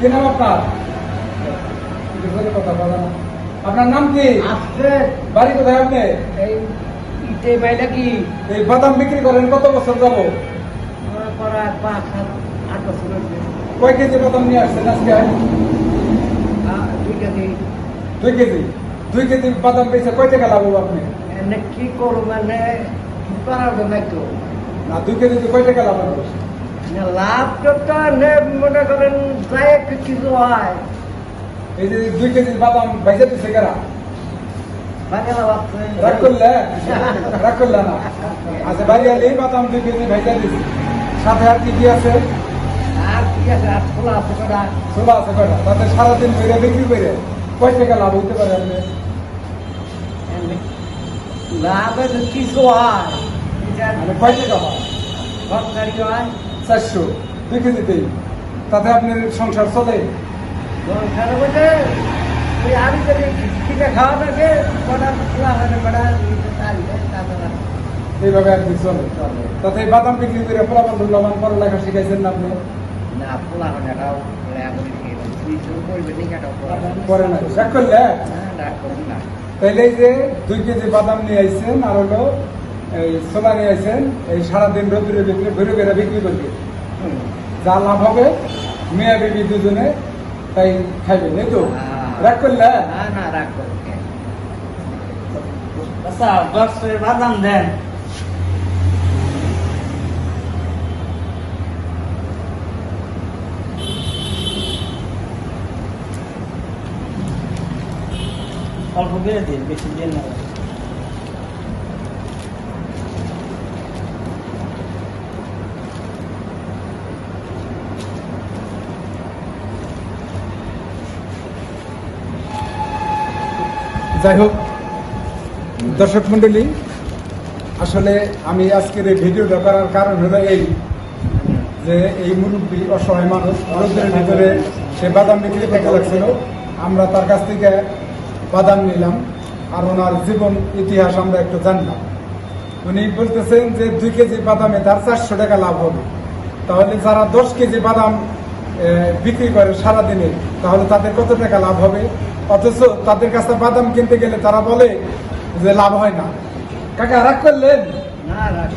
কি নাম আপনার? কথা বলা না। আপনার নাম কি? বাড়ি কোথায় আপনি? এই বাইটা কি এই বাদাম বিক্রি করেন কত বছর যাব? করা 5-7-8 বছর হয়েছে। কয় কেজি বাদাম নিয়ে আসছেন আজকে? 2 কেজি। 2 কেজি। 2 কেজি বাদাম পেয়েছে কয় টাকা লাভ হবে আপনি? এনে কি করবো মানে কি করার জন্য একটু না 2 কেজিতে কয় টাকা লাভ হবে? লাভ তো মনে করেন যাই একটু কিছু হয় এই যে 2 কেজি বাদাম ভাইজা দিচ্ছে কারা? বাংলা ভাবছে রাগ করলে? রাগ করলে না? আচ্ছা বাড়ি আলি বাদাম 2 কেজি ভাইজা দিচ্ছে। সাথে আর কি কি আছে? আর কি আছে আর খোলা আছে কটা ছোলা আছে কয়টা? তাতে সারাদিন ধরে বিক্রি করে কয় টাকা লাভ হইতে পারে আপনি? লাভে তো কিছু হয় মানে কয় টাকা হয়? সরকারি হয় 400 2 কেজিতেই। তাতে আপনার সংসার চলে? সংসার বলতে ওই আমি যদি কিনে খাওয়া থাকে কটা খোলা হয় কটা তাছাড়া এইভাবে আর কি চলে। তাতে এই বাদাম বিক্রি করে ফলাফল লাভবান পড়ালেখা শিখাইছেন না আপনি? না খোলা হয় না খাও করবে নিকাটাও করে না রাগ করলে? না তাইলে এই যে 2 কেজি বাদাম নিয়ে আইছেন আর হলো এই ছোলা নিয়ে আইছেন, এই সারাদিন রোদ্রের ভিতরে ঘুরে ঘুরে বিক্রি করবে। যা লাভ হবে মেয়ে বেবি দুজনে তাই খাইবেন, এই তো? রাগ করলে? না রাগ করবে আচ্ছা 10 বাদাম দেন। অল্প করে দিন, বেশি দিন না। যাই হোক দর্শক মন্ডলী, আসলে আমি আজকের এই ভিডিওটা করার কারণ হলো এই যে এই মুরব্বী অসহায় মানুষ রোদ্রের ভিতরে সে বাদাম বিক্রি করতে লাগছিল। আমরা তার কাছ থেকে বাদাম নিলাম আর ওনার জীবন ইতিহাস আমরা একটু জানলাম। উনি বলতেছেন যে 2 কেজি বাদামে তার 400 টাকা লাভ হবে। তাহলে যারা 10 কেজি বাদাম বিক্রি করে সারাদিনে তাহলে তাদের কত টাকা লাভ হবে? অথচ তাদের কাছে বাদাম কিনতে গেলে তারা বলে যে লাভ হয় না। কাকা রাগ করলেন? না রাগ